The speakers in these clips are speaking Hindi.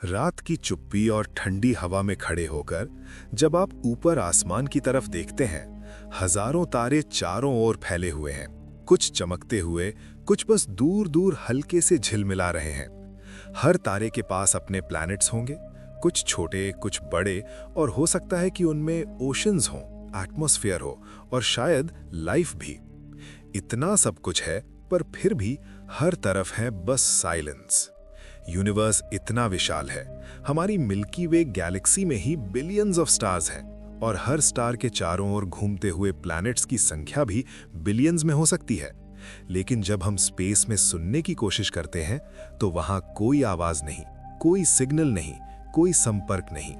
रात की चुप्पी और ठंडी हवा में खड़े होकर जब आप ऊपर आसमान की तरफ देखते हैं, हजारों तारे चारों ओर फैले हुए हैं। कुछ चमकते हुए, कुछ बस दूर दूर हल्के से झिलमिला रहे हैं। हर तारे के पास अपने प्लैनेट्स होंगे, कुछ छोटे, कुछ बड़े, और हो सकता है कि उनमें ओशंस हों, एटमॉस्फेयर हो और शायद लाइफ भी। इतना सब कुछ है, पर फिर भी हर तरफ है बस साइलेंस। यूनिवर्स इतना विशाल है, हमारी मिल्की वे गैलेक्सी में ही बिलियंस ऑफ स्टार्स हैं, और हर स्टार के चारों ओर घूमते हुए प्लैनेट्स की संख्या भी बिलियंस में हो सकती है। लेकिन जब हम स्पेस में सुनने की कोशिश करते हैं, तो वहां कोई आवाज नहीं, कोई सिग्नल नहीं, कोई संपर्क नहीं।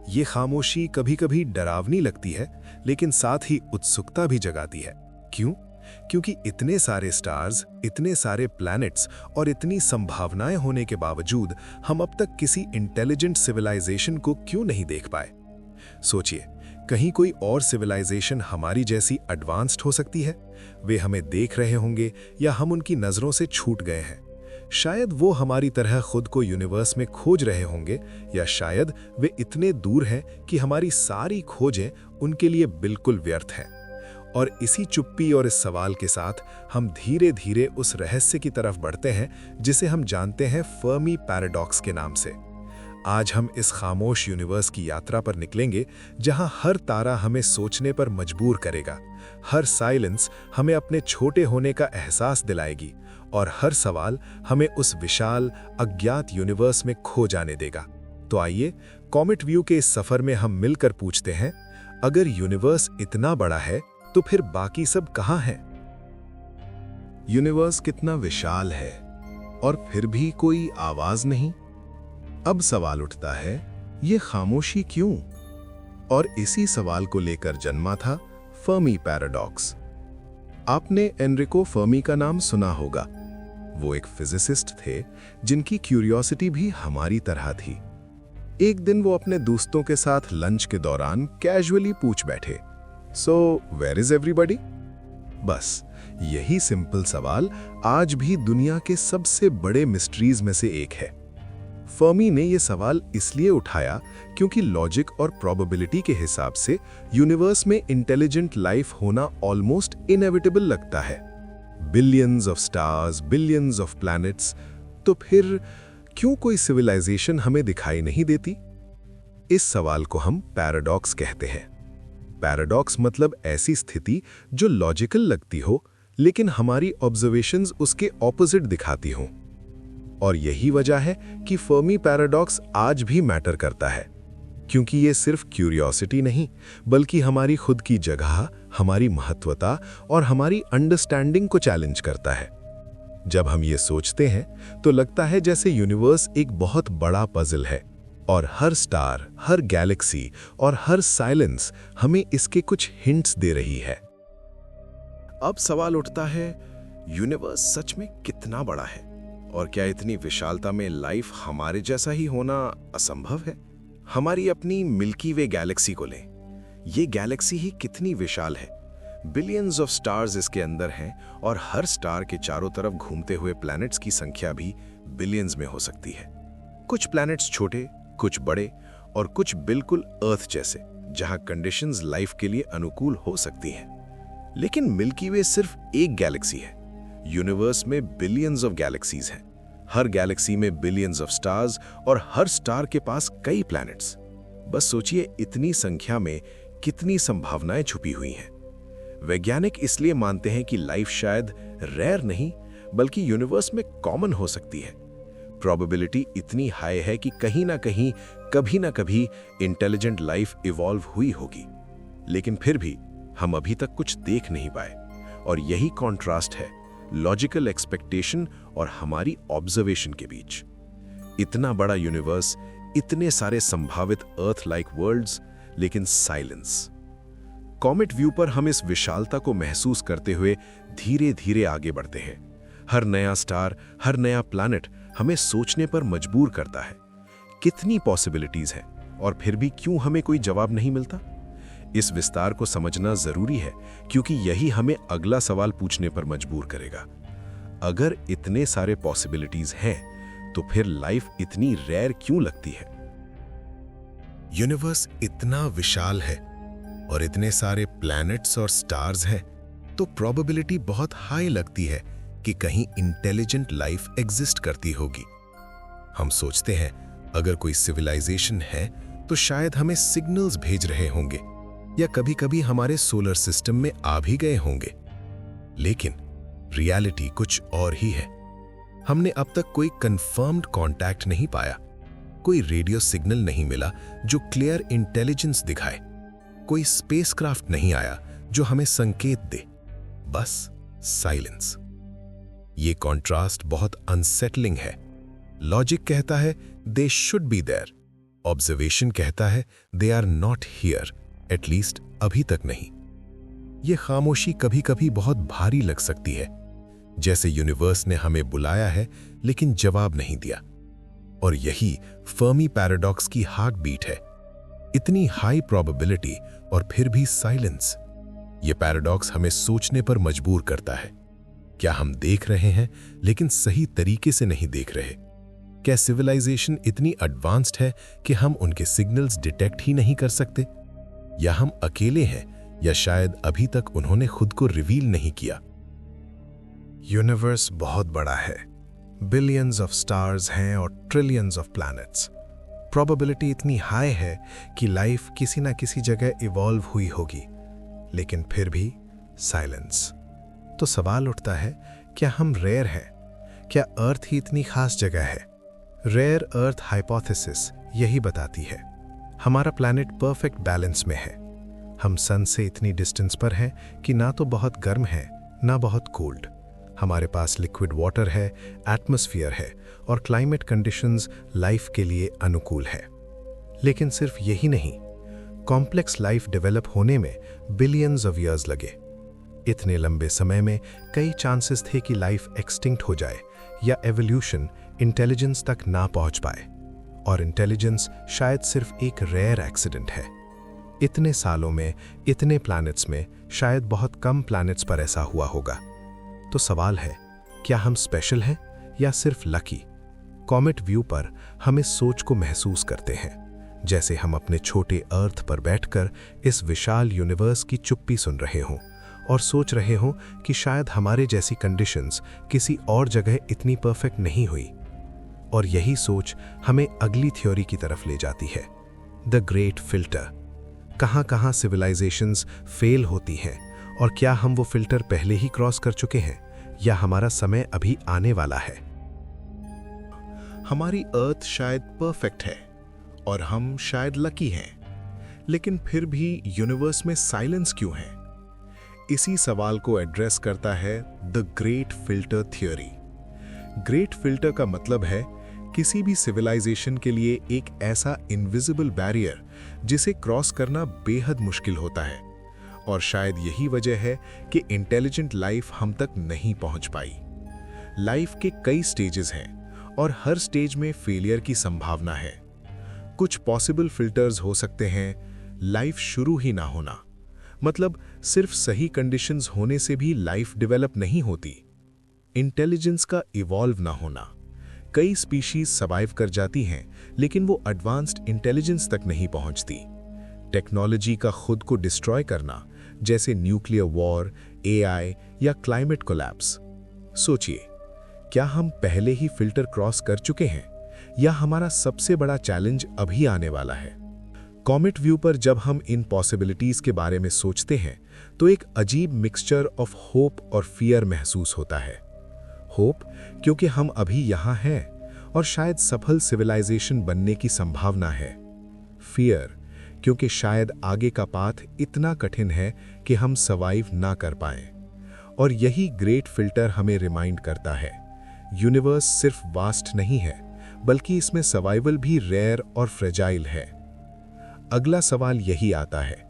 ये खामोशी कभी-कभी डरावनी लगती है, लेकिन साथ ही उत्सुकता भी जगाती है। क्यों? क्योंकि इतने सारे स्टार्स, इतने सारे प्लैनेट्स और इतनी संभावनाएं होने के बावजूद हम अब तक किसी इंटेलिजेंट सिविलाइजेशन को क्यों नहीं देख पाए? सोचिए, कहीं कोई और सिविलाइजेशन हमारी जैसी एडवांस्ड हो सकती है। वे हमें देख रहे होंगे या हम उनकी नजरों से छूट गए हैं। शायद वो हमारी तरह खुद को यूनिवर्स में खोज रहे होंगे, या शायद वे इतने दूर हैं कि हमारी सारी खोजें उनके लिए बिल्कुल व्यर्थ हैं। और इसी चुप्पी और इस सवाल के साथ हम धीरे धीरे उस रहस्य की तरफ बढ़ते हैं जिसे हम जानते हैं फर्मी पैराडॉक्स के नाम से। आज हम इस खामोश यूनिवर्स की यात्रा पर निकलेंगे, जहां हर तारा हमें सोचने पर मजबूर करेगा, हर साइलेंस हमें अपने छोटे होने का एहसास दिलाएगी, और हर सवाल हमें उस विशाल अज्ञात यूनिवर्स में खो जाने देगा। तो आइए, कॉमेट व्यू के इस सफर में हम मिलकर पूछते हैं, अगर यूनिवर्स इतना बड़ा है तो फिर बाकी सब कहां है? यूनिवर्स कितना विशाल है और फिर भी कोई आवाज नहीं। अब सवाल उठता है, ये खामोशी क्यों? और इसी सवाल को लेकर जन्मा था फर्मी पैराडॉक्स। आपने एनरिको फर्मी का नाम सुना होगा। वो एक फिजिसिस्ट थे जिनकी क्यूरियोसिटी भी हमारी तरह थी। एक दिन वो अपने दोस्तों के साथ लंच के दौरान कैजुअली पूछ बैठे, So, where is everybody? बस यही सिंपल सवाल आज भी दुनिया के सबसे बड़े मिस्ट्रीज में से एक है। फर्मी ने यह सवाल इसलिए उठाया क्योंकि लॉजिक और प्रोबेबिलिटी के हिसाब से यूनिवर्स में इंटेलिजेंट लाइफ होना ऑलमोस्ट इनएविटेबल लगता है। Billions of stars, billions of planets, तो फिर क्यों कोई सिविलाइजेशन हमें दिखाई नहीं देती? इस सवाल को हम पैराडॉक्स कहते हैं। पैराडॉक्स मतलब ऐसी स्थिति जो लॉजिकल लगती हो, लेकिन हमारी ऑब्जर्वेशंस उसके ऑपोजिट दिखाती हों। और यही वजह है कि फर्मी पैराडॉक्स आज भी मैटर करता है, क्योंकि ये सिर्फ क्यूरियोसिटी नहीं, बल्कि हमारी खुद की जगह, हमारी महत्वता और हमारी अंडरस्टैंडिंग को चैलेंज करता है। जब हम ये सोचते हैं, तो लगता है जैसे यूनिवर्स एक बहुत बड़ा पजल है, और हर स्टार, हर गैलेक्सी और हर साइलेंस हमें इसके कुछ हिंट्स दे रही है। अब सवाल उठता है, यूनिवर्स सच में कितना बड़ा है? और क्या इतनी विशालता में लाइफ हमारे जैसा ही होना असंभव है? हमारी अपनी मिल्की वे गैलेक्सी को लें। ये गैलेक्सी ही कितनी विशाल है। बिलियंस ऑफ स्टार्स इसके अंदर हैं, और हर स्टार के चारों तरफ घूमते हुए प्लैनेट्स की संख्या भी बिलियंस में हो सकती है। कुछ प्लैनेट्स छोटे, कुछ बड़े, और कुछ बिल्कुल अर्थ जैसे, जहां कंडीशंस लाइफ के लिए अनुकूल हो सकती हैं। लेकिन मिल्की वे सिर्फ एक गैलेक्सी है। यूनिवर्स में बिलियंस ऑफ गैलेक्सीज हैं। हर गैलेक्सी में बिलियंस ऑफ स्टार्स, और हर स्टार के पास कई प्लैनेट्स। बस सोचिए, इतनी संख्या में कितनी संभावनाएं छुपी हुई हैं। वैज्ञानिक इसलिए मानते हैं कि लाइफ शायद रेयर नहीं, बल्कि यूनिवर्स में कॉमन हो सकती है। प्रोबेबिलिटी इतनी हाई है कि कहीं ना कहीं, कभी ना कभी इंटेलिजेंट लाइफ इवॉल्व हुई होगी। लेकिन फिर भी हम अभी तक कुछ देख नहीं पाए, और यही कॉन्ट्रास्ट है लॉजिकल एक्सपेक्टेशन और हमारी ऑब्जर्वेशन के बीच। इतना बड़ा यूनिवर्स, इतने सारे संभावित अर्थ लाइक वर्ल्ड्स, लेकिन साइलेंस। कॉमेट व्यू पर हम इस विशालता को महसूस करते हुए धीरे धीरे आगे बढ़ते हैं। हर नया स्टार, हर नया प्लैनेट हमें सोचने पर मजबूर करता है। कितनी पॉसिबिलिटीज हैं, और फिर भी क्यों हमें कोई जवाब नहीं मिलता? इस विस्तार को समझना जरूरी है, क्योंकि यही हमें अगला सवाल पूछने पर मजबूर करेगा। अगर इतने सारे पॉसिबिलिटीज हैं, तो फिर लाइफ इतनी रेयर क्यों लगती है? यूनिवर्स इतना विशाल है और इतने सारे प्लैनेट्स और स्टार्स हैं, तो प्रोबेबिलिटी बहुत हाई लगती है कि कहीं इंटेलिजेंट लाइफ एग्जिस्ट करती होगी। हम सोचते हैं अगर कोई सिविलाइजेशन है तो शायद हमें सिग्नल्स भेज रहे होंगे या कभी-कभी हमारे सोलर सिस्टम में आ भी गए होंगे। लेकिन रियलिटी कुछ और ही है। हमने अब तक कोई कंफर्म्ड कांटेक्ट नहीं पाया, कोई रेडियो सिग्नल नहीं मिला जो क्लियर इंटेलिजेंस दिखाए, कोई स्पेसक्राफ्ट नहीं आया जो हमें संकेत दे, बस साइलेंस। ये कॉन्ट्रास्ट बहुत अनसेटलिंग है। लॉजिक कहता है they should be there, observation कहता है they are not here, at least अभी तक नहीं। ये खामोशी कभी-कभी बहुत भारी लग सकती है, जैसे यूनिवर्स ने हमें बुलाया है लेकिन जवाब नहीं दिया। और यही फर्मी पैराडॉक्स की हार्ट बीट है। इतनी हाई प्रोबेबिलिटी और फिर भी साइलेंस। ये पैराडॉक्स हमें सोचने पर मजबूर करता है। क्या हम देख रहे हैं लेकिन सही तरीके से नहीं देख रहे? क्या सिविलाइजेशन इतनी एडवांस्ड है कि हम उनके सिग्नल्स डिटेक्ट ही नहीं कर सकते? या हम अकेले हैं, या शायद अभी तक उन्होंने खुद को रिवील नहीं किया? यूनिवर्स बहुत बड़ा है, बिलियंस ऑफ स्टार्स हैं और ट्रिलियंस ऑफ प्लैनेट्स। प्रोबेबिलिटी इतनी हाई है कि लाइफ किसी ना किसी जगह इवॉल्व हुई होगी, लेकिन फिर भी साइलेंस। तो सवाल उठता है, क्या हम रेयर हैं? क्या अर्थ ही इतनी खास जगह है? रेयर अर्थ हाइपोथेसिस यही बताती है। हमारा प्लैनेट परफेक्ट बैलेंस में है। हम सन से इतनी डिस्टेंस पर हैं कि ना तो बहुत गर्म है ना बहुत कोल्ड। हमारे पास लिक्विड वाटर है, एटमॉस्फेयर है और क्लाइमेट कंडीशंस लाइफ के लिए अनुकूल है। लेकिन सिर्फ यही नहीं, कॉम्प्लेक्स लाइफ डेवलप होने में बिलियंस ऑफ ईयर्स लगे। इतने लंबे समय में कई चांसेस थे कि लाइफ एक्सटिंक्ट हो जाए या एवोल्यूशन इंटेलिजेंस तक ना पहुंच पाए। और इंटेलिजेंस शायद सिर्फ एक रेयर एक्सीडेंट है। इतने सालों में, इतने प्लैनेट्स में शायद बहुत कम प्लैनेट्स पर ऐसा हुआ होगा। तो सवाल है, क्या हम स्पेशल हैं या सिर्फ लकी? कॉमेट व्यू पर हम इस सोच को महसूस करते हैं, जैसे हम अपने छोटे अर्थ पर बैठकर इस विशाल यूनिवर्स की चुप्पी सुन रहे हों और सोच रहे हों कि शायद हमारे जैसी कंडीशंस किसी और जगह इतनी परफेक्ट नहीं हुई। और यही सोच हमें अगली थ्योरी की तरफ ले जाती है, द ग्रेट फिल्टर। कहाँ-कहाँ सिविलाइजेशंस फेल होती हैं और क्या हम वो फिल्टर पहले ही क्रॉस कर चुके हैं या हमारा समय अभी आने वाला है? हमारी अर्थ शायद परफेक्ट है और हम शायद लकी हैं, लेकिन फिर भी यूनिवर्स में साइलेंस क्यों है? इसी सवाल को एड्रेस करता है the great filter theory. Great filter का मतलब है किसी भी सिविलाइजेशन के लिए एक ऐसा इनविजिबल बैरियर जिसे क्रॉस करना बेहद मुश्किल होता है। और शायद यही वजह है कि इंटेलिजेंट लाइफ हम तक नहीं पहुंच पाई। लाइफ के कई स्टेजेस हैं और हर स्टेज में फेलियर की संभावना है। कुछ पॉसिबल फिल्टर्स हो सकते हैं, लाइफ शुरू ही ना होना, मतलब सिर्फ सही कंडीशंस होने से भी लाइफ डेवलप नहीं होती। इंटेलिजेंस का इवॉल्व ना होना, कई स्पीशीज सर्वाइव कर जाती हैं लेकिन वो एडवांस्ड इंटेलिजेंस तक नहीं पहुंचती। टेक्नोलॉजी का खुद को डिस्ट्रॉय करना, जैसे न्यूक्लियर वॉर, एआई या क्लाइमेट कोलैप्स। सोचिए, क्या हम पहले ही फिल्टर क्रॉस कर चुके हैं या हमारा सबसे बड़ा चैलेंज अभी आने वाला है? कॉमेट व्यू पर जब हम इन पॉसिबिलिटीज के बारे में सोचते हैं तो एक अजीब मिक्सचर ऑफ होप और फियर महसूस होता है। होप क्योंकि हम अभी यहाँ हैं और शायद सफल सिविलाइजेशन बनने की संभावना है। फियर क्योंकि शायद आगे का पाथ इतना कठिन है कि हम सर्वाइव ना कर पाएं। और यही ग्रेट फिल्टर हमें रिमाइंड करता है, यूनिवर्स सिर्फ वास्ट नहीं है बल्कि इसमें सर्वाइवल भी रेयर और फ्रेजाइल है। अगला सवाल यही आता है,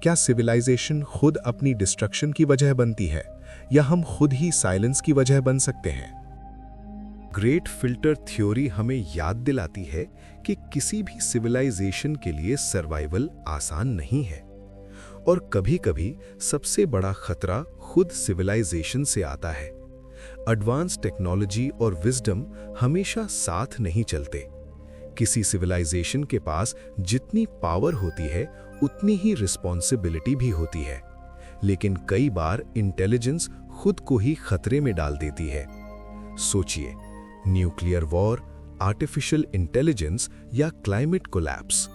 क्या सिविलाइजेशन खुद अपनी डिस्ट्रक्शन की वजह बनती है या हम खुद ही साइलेंस की वजह बन सकते हैं? ग्रेट फिल्टर थ्योरी हमें याद दिलाती है कि किसी भी सिविलाइजेशन के लिए सर्वाइवल आसान नहीं है और कभी-कभी सबसे बड़ा खतरा खुद सिविलाइजेशन से आता है। एडवांस टेक्नोलॉजी और विजडम हमेशा साथ नहीं चलते। किसी सिविलाइजेशन के पास जितनी पावर होती है उतनी ही रिस्पॉन्सिबिलिटी भी होती है, लेकिन कई बार इंटेलिजेंस खुद को ही खतरे में डाल देती है। सोचिए, न्यूक्लियर वॉर, आर्टिफिशियल इंटेलिजेंस या क्लाइमेट कोलैप्स।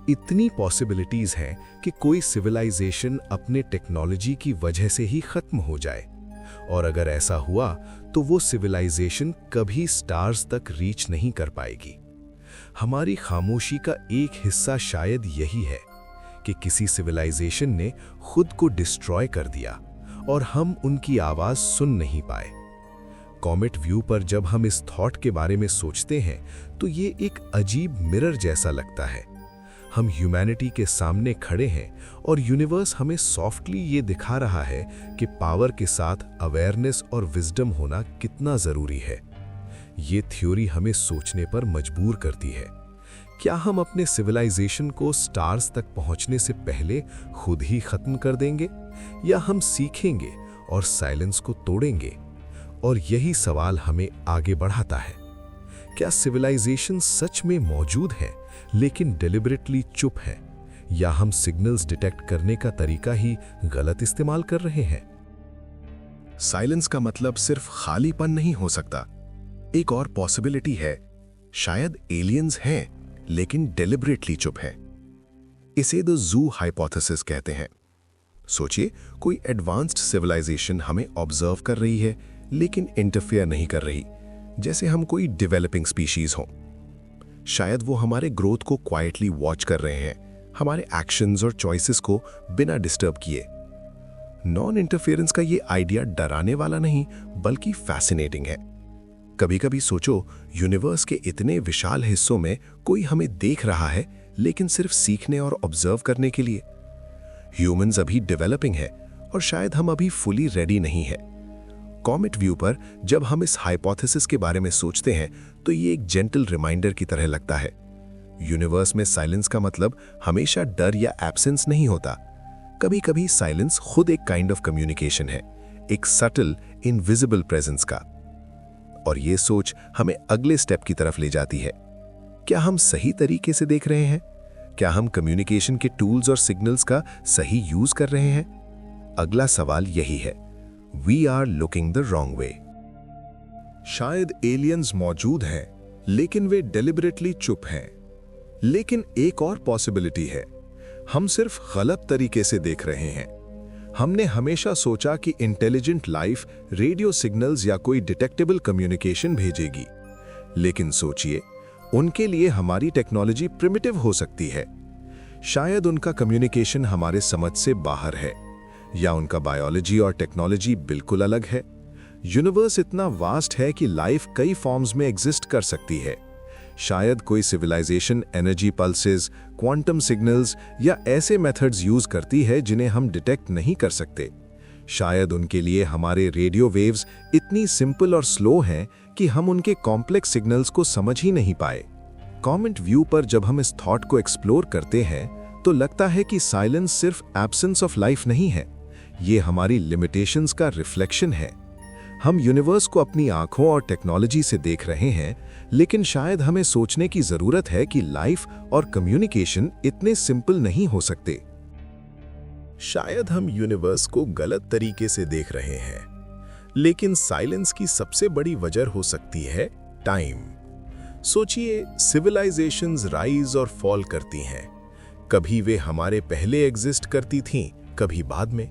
इतनी पॉसिबिलिटीज हैं कि कोई सिविलाइजेशन अपने टेक्नोलॉजी की वजह से ही खत्म हो जाए, और अगर ऐसा हुआ तो वो सिविलाइजेशन कभी स्टार्स तक रीच नहीं कर पाएगी। हमारी खामोशी का एक हिस्सा शायद यही है कि किसी सिविलाइजेशन ने खुद को डिस्ट्रॉय कर दिया और हम उनकी आवाज सुन नहीं पाए। कॉमेट व्यू पर जब हम इस थॉट के बारे में सोचते हैं तो ये एक अजीब मिरर जैसा लगता है। हम ह्यूमैनिटी के सामने खड़े हैं और यूनिवर्स हमें सॉफ्टली ये दिखा रहा है कि पावर के साथ अवेयरनेस और विजडम होना कितना जरूरी है। ये थ्योरी हमें सोचने पर मजबूर करती है। क्या हम अपने सिविलाइजेशन को स्टार्स तक पहुंचने से पहले खुद ही खत्म कर देंगे, या हम सीखेंगे और साइलेंस को तोड़ेंगे? और यही सवाल हमें आगे बढ़ाता है। क्या सिविलाइजेशन सच में मौजूद है लेकिन डिलिबरेटली चुप है, या हम सिग्नल्स डिटेक्ट करने का तरीका ही गलत इस्तेमाल कर रहे हैं? साइलेंस का मतलब सिर्फ खालीपन नहीं हो सकता। एक और पॉसिबिलिटी है, शायद एलियंस हैं लेकिन डेलिबरेटली चुप हैं। इसे द जू हाइपोथेसिस कहते हैं। सोचिए, कोई एडवांस्ड सिविलाइजेशन हमें ऑब्जर्व कर रही है लेकिन इंटरफेयर नहीं कर रही, जैसे हम कोई डेवलपिंग स्पीशीज हों। शायद वो हमारे ग्रोथ को क्वाइटली वॉच कर रहे हैं, हमारे एक्शंस और चॉइसेस को बिना डिस्टर्ब किए। नॉन इंटरफेरेंस का ये आइडिया डराने वाला नहीं बल्कि फैसिनेटिंग है। कभी कभी सोचो, यूनिवर्स के इतने विशाल हिस्सों में कोई हमें देख रहा है लेकिन सिर्फ सीखने और ऑब्जर्व करने के लिए। ह्यूमंस अभी डेवलपिंग है और शायद हम अभी फुली रेडी नहीं है। कॉमेट व्यू पर जब हम इस हाइपोथेसिस के बारे में सोचते हैं तो ये एक जेंटल रिमाइंडर की तरह लगता है। यूनिवर्स में साइलेंस का मतलब हमेशा डर या एब्सेंस नहीं होता। कभी कभी साइलेंस खुद एक काइंड ऑफ कम्युनिकेशन है, एक सटल इनविजिबल प्रेजेंस का। और ये सोच हमें अगले स्टेप की तरफ ले जाती है। क्या हम सही तरीके से देख रहे हैं? क्या हम कम्युनिकेशन के टूल्स और सिग्नल्स का सही यूज कर रहे हैं? अगला सवाल यही है, we are looking the wrong way. शायद एलियंस मौजूद हैं लेकिन वे डेलिबरेटली चुप हैं। लेकिन एक और पॉसिबिलिटी है, हम सिर्फ गलत तरीके से देख रहे हैं। हमने हमेशा सोचा कि इंटेलिजेंट लाइफ रेडियो सिग्नल्स या कोई डिटेक्टेबल कम्युनिकेशन भेजेगी, लेकिन सोचिए, उनके लिए हमारी टेक्नोलॉजी प्रिमिटिव हो सकती है। शायद उनका कम्युनिकेशन हमारे समझ से बाहर है, या उनका बायोलॉजी और टेक्नोलॉजी बिल्कुल अलग है। यूनिवर्स इतना वास्ट है कि लाइफ कई फॉर्म्स में एग्जिस्ट कर सकती है। शायद कोई civilisation energy pulses, quantum signals या ऐसे मेथड्स यूज करती है जिन्हें हम डिटेक्ट नहीं कर सकते। शायद उनके लिए हमारे रेडियो वेव्स इतनी सिंपल और स्लो हैं कि हम उनके कॉम्प्लेक्स सिग्नल्स को समझ ही नहीं पाए। कॉमेट व्यू पर जब हम इस थॉट को एक्सप्लोर करते हैं तो लगता है कि साइलेंस सिर्फ एब्सेंस ऑफ लाइफ नहीं है, ये हमारी लिमिटेशंस का रिफ्लेक्शन है। हम यूनिवर्स को अपनी आंखों और टेक्नोलॉजी से देख रहे हैं, लेकिन शायद हमें सोचने की जरूरत है कि लाइफ और कम्युनिकेशन इतने सिंपल नहीं हो सकते। शायद हम यूनिवर्स को गलत तरीके से देख रहे हैं, लेकिन साइलेंस की सबसे बड़ी वजह हो सकती है टाइम। सोचिए, सिविलाइजेशंस राइज और फॉल करती हैं। कभी वे हमारे पहले एग्जिस्ट करती थीं, कभी बाद में।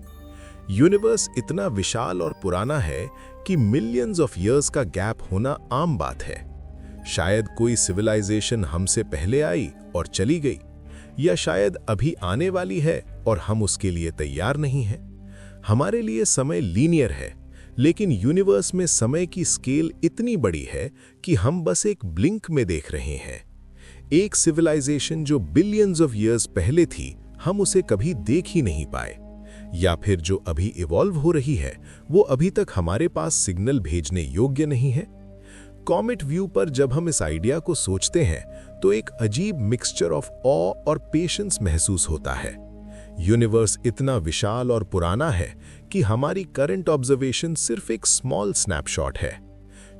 यूनिवर्स इतना विशाल और पुराना है कि मिलियंस ऑफ इयर्स का गैप होना आम बात है। शायद कोई सिविलाइजेशन हमसे पहले आई और चली गई, या शायद अभी आने वाली है और हम उसके लिए तैयार नहीं हैं। हमारे लिए समय लीनियर है, लेकिन यूनिवर्स में समय की स्केल इतनी बड़ी है कि हम बस एक ब्लिंक में देख रहे हैं। एक सिविलाइजेशन जो बिलियंस ऑफ इयर्स पहले थी, हम उसे कभी देख ही नहीं पाए, या फिर जो अभी इवॉल्व हो रही है वो अभी तक हमारे पास सिग्नल भेजने योग्य नहीं है। कॉमेट व्यू पर जब हम इस आइडिया को सोचते हैं तो एक अजीब मिक्सचर ऑफ ऑ और पेशेंस महसूस होता है। यूनिवर्स इतना विशाल और पुराना है कि हमारी करंट ऑब्जर्वेशन सिर्फ एक स्मॉल स्नैपशॉट है।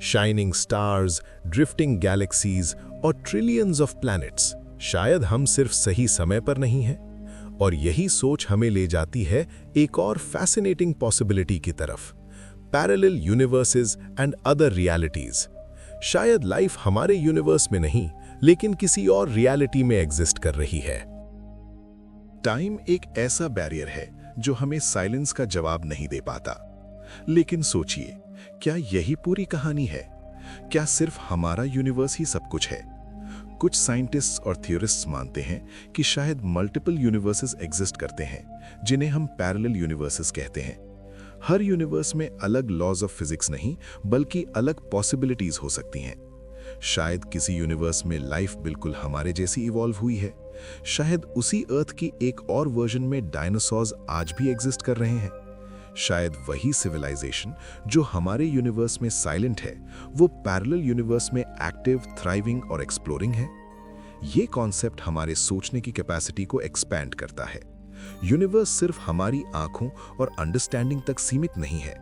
शाइनिंग स्टार्स, ड्रिफ्टिंग गैलेक्सीज और ट्रिलियंस ऑफ प्लैनेट्स, शायद हम सिर्फ सही समय पर नहीं हैं। और यही सोच हमें ले जाती है एक और फैसिनेटिंग पॉसिबिलिटी की तरफ, parallel universes and other realities. शायद लाइफ हमारे यूनिवर्स में नहीं, लेकिन किसी और रियलिटी में एग्जिस्ट कर रही है। टाइम एक ऐसा बैरियर है जो हमें साइलेंस का जवाब नहीं दे पाता। लेकिन सोचिए, क्या यही पूरी कहानी है? क्या सिर्फ हमारा यूनिवर्स ही सब कुछ है? कुछ साइंटिस्ट्स और थियोरिस्ट्स मानते हैं कि शायद मल्टीपल यूनिवर्सेस एग्जिस्ट करते हैं, जिन्हें हम पैरेलल यूनिवर्सेस कहते हैं। हर यूनिवर्स में अलग लॉज ऑफ फिजिक्स नहीं, बल्कि अलग पॉसिबिलिटीज हो सकती हैं। शायद किसी यूनिवर्स में लाइफ बिल्कुल हमारे जैसी इवॉल्व हुई है। शायद उसी अर्थ की एक और वर्जन में डायनासोर्स आज भी एग्जिस्ट कर रहे हैं। शायद वही सिविलाइजेशन जो हमारे यूनिवर्स में साइलेंट है, वो पैरेलल यूनिवर्स में एक्टिव, थ्राइविंग और एक्सप्लोरिंग है। ये कॉन्सेप्ट हमारे सोचने की कैपेसिटी को एक्सपैंड करता है। यूनिवर्स सिर्फ हमारी आंखों और अंडरस्टैंडिंग तक सीमित नहीं है।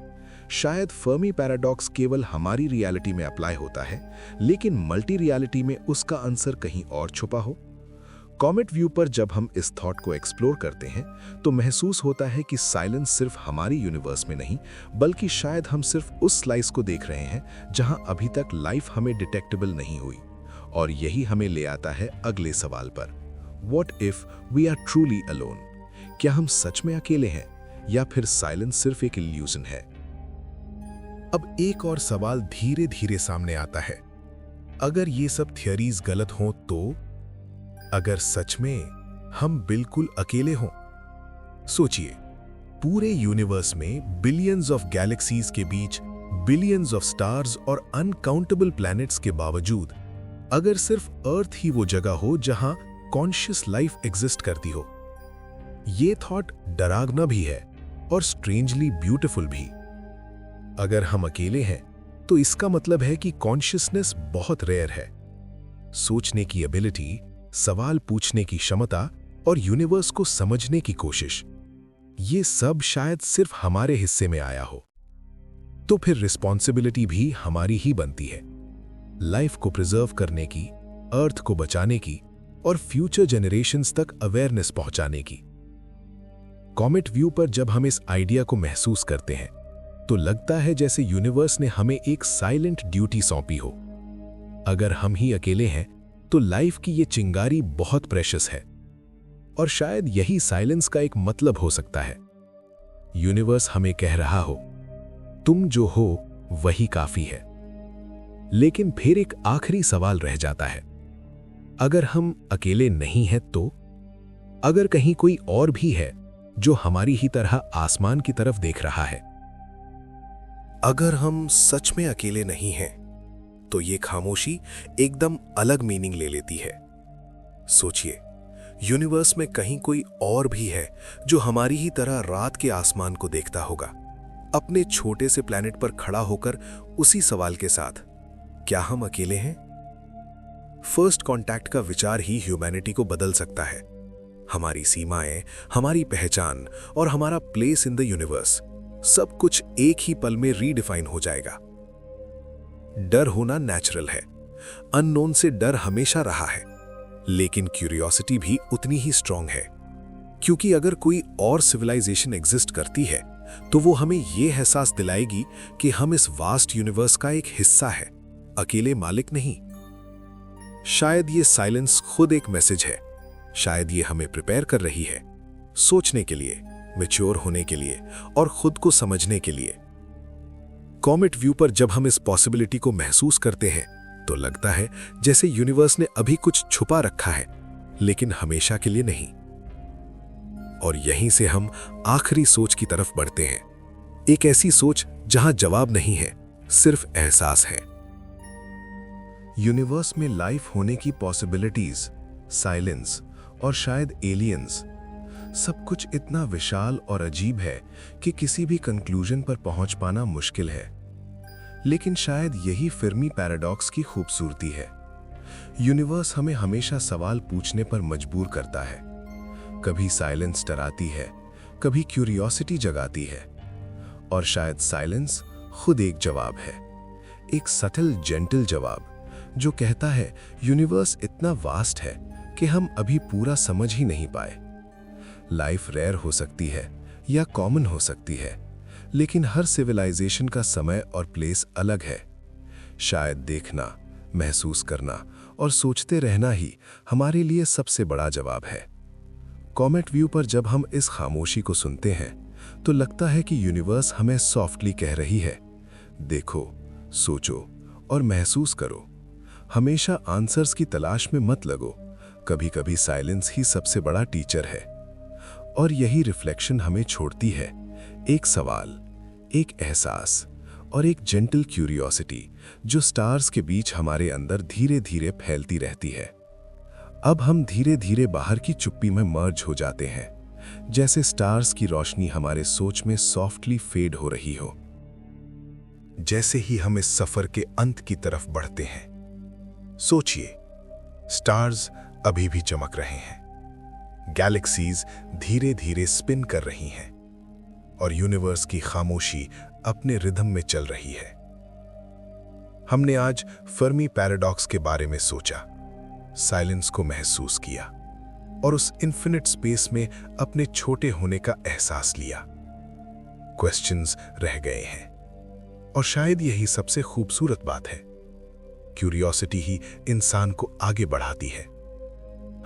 शायद फर्मी पैराडॉक्स केवल हमारी रियलिटी में अप्लाई होता है, लेकिन मल्टी रियलिटी में उसका आंसर कहीं और छुपा हो। कॉमेट व्यू पर जब हम इस थॉट को एक्सप्लोर करते हैं, तो महसूस होता है कि साइलेंस सिर्फ हमारी यूनिवर्स में नहीं, बल्कि शायद हम सिर्फ उस स्लाइस को देख रहे हैं जहां अभी तक लाइफ हमें डिटेक्टेबल नहीं हुई। और यही हमें ले आता है अगले सवाल पर, what if we are truly alone? क्या हम सच में अकेले हैं, या फिर साइलेंस सिर्फ एक इल्यूजन है? अब एक और सवाल धीरे धीरे सामने आता है। अगर ये सब थियरीज गलत हों तो? अगर सच में हम बिल्कुल अकेले हों? सोचिए, पूरे यूनिवर्स में बिलियंस ऑफ गैलेक्सीज के बीच बिलियंस ऑफ स्टार्स और अनकाउंटेबल प्लैनेट्स के बावजूद अगर सिर्फ अर्थ ही वो जगह हो जहां कॉन्शियस लाइफ एग्जिस्ट करती हो। ये थॉट डरावना भी है और स्ट्रेंजली ब्यूटीफुल भी। अगर हम अकेले हैं तो इसका मतलब है कि कॉन्शियसनेस बहुत रेयर है। सोचने की एबिलिटी, सवाल पूछने की क्षमता और यूनिवर्स को समझने की कोशिश, ये सब शायद सिर्फ हमारे हिस्से में आया हो। तो फिर रिस्पॉन्सिबिलिटी भी हमारी ही बनती है, लाइफ को प्रिजर्व करने की, अर्थ को बचाने की और फ्यूचर जनरेशंस तक अवेयरनेस पहुंचाने की। कॉमेट व्यू पर जब हम इस आइडिया को महसूस करते हैं, तो लगता है जैसे यूनिवर्स ने हमें एक साइलेंट ड्यूटी सौंपी हो। अगर हम ही अकेले हैं तो लाइफ की ये चिंगारी बहुत प्रेशियस है, और शायद यही साइलेंस का एक मतलब हो सकता है। यूनिवर्स हमें कह रहा हो, तुम जो हो वही काफी है। लेकिन फिर एक आखिरी सवाल रह जाता है, अगर हम अकेले नहीं हैं तो? अगर कहीं कोई और भी है जो हमारी ही तरह आसमान की तरफ देख रहा है? अगर हम सच में अकेले नहीं हैं, तो ये खामोशी एकदम अलग मीनिंग ले लेती है। सोचिए, यूनिवर्स में कहीं कोई और भी है जो हमारी ही तरह रात के आसमान को देखता होगा, अपने छोटे से प्लैनेट पर खड़ा होकर उसी सवाल के साथ, क्या हम अकेले हैं? फर्स्ट कांटेक्ट का विचार ही ह्यूमैनिटी को बदल सकता है। हमारी सीमाएं, हमारी पहचान और हमारा प्लेस इन द यूनिवर्स, सब कुछ एक ही पल में रीडिफाइन हो जाएगा। डर होना नेचुरल है, अननोन से डर हमेशा रहा है, लेकिन क्यूरियोसिटी भी उतनी ही स्ट्रांग है। क्योंकि अगर कोई और सिविलाइजेशन एग्जिस्ट करती है, तो वो हमें यह एहसास दिलाएगी कि हम इस वास्ट यूनिवर्स का एक हिस्सा है, अकेले मालिक नहीं। शायद ये साइलेंस खुद एक मैसेज है, शायद ये हमें प्रिपेयर कर रही है, सोचने के लिए, मैच्योर होने के लिए और खुद को समझने के लिए। कॉमेट व्यू पर जब हम इस पॉसिबिलिटी को महसूस करते हैं, तो लगता है जैसे यूनिवर्स ने अभी कुछ छुपा रखा है, लेकिन हमेशा के लिए नहीं। और यहीं से हम आखिरी सोच की तरफ बढ़ते हैं, एक ऐसी सोच जहां जवाब नहीं है, सिर्फ एहसास है। यूनिवर्स में लाइफ होने की पॉसिबिलिटीज, साइलेंस और शायद एलियंस, सब कुछ इतना विशाल और अजीब है कि किसी भी कंक्लूजन पर पहुंच पाना मुश्किल है। लेकिन शायद यही फर्मी पैराडॉक्स की खूबसूरती है। यूनिवर्स हमें हमेशा सवाल पूछने पर मजबूर करता है। कभी साइलेंस डराती है, कभी क्यूरियोसिटी जगाती है, और शायद साइलेंस खुद एक जवाब है, एक सटल जेंटल जवाब जो कहता है यूनिवर्स इतना वास्ट है कि हम अभी पूरा समझ ही नहीं पाए। लाइफ रेयर हो सकती है या कॉमन हो सकती है, लेकिन हर सिविलाइजेशन का समय और प्लेस अलग है। शायद देखना, महसूस करना और सोचते रहना ही हमारे लिए सबसे बड़ा जवाब है। कॉमेट व्यू पर जब हम इस खामोशी को सुनते हैं तो लगता है कि यूनिवर्स हमें सॉफ्टली कह रही है, देखो, सोचो और महसूस करो। हमेशा आंसर्स की तलाश में मत लगो, कभी कभी साइलेंस ही सबसे बड़ा टीचर है। और यही रिफ्लेक्शन हमें छोड़ती है एक सवाल, एक एहसास और एक जेंटल क्यूरियोसिटी जो स्टार्स के बीच हमारे अंदर धीरे धीरे फैलती रहती है। अब हम धीरे धीरे बाहर की चुप्पी में मर्ज हो जाते हैं, जैसे स्टार्स की रोशनी हमारे सोच में सॉफ्टली फेड हो रही हो। जैसे ही हम इस सफर के अंत की तरफ बढ़ते हैं, सोचिए, स्टार्स अभी भी चमक रहे हैं, गैलेक्सीज धीरे धीरे स्पिन कर रही हैं और यूनिवर्स की खामोशी अपने रिदम में चल रही है। हमने आज फर्मी पैराडॉक्स के बारे में सोचा, साइलेंस को महसूस किया और उस इन्फिनिट स्पेस में अपने छोटे होने का एहसास लिया। क्वेश्चंस रह गए हैं और शायद यही सबसे खूबसूरत बात है। क्यूरियोसिटी ही इंसान को आगे बढ़ाती है।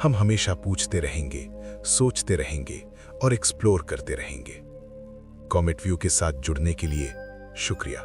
हम हमेशा पूछते रहेंगे, सोचते रहेंगे और एक्सप्लोर करते रहेंगे। कॉमेट व्यू के साथ जुड़ने के लिए शुक्रिया।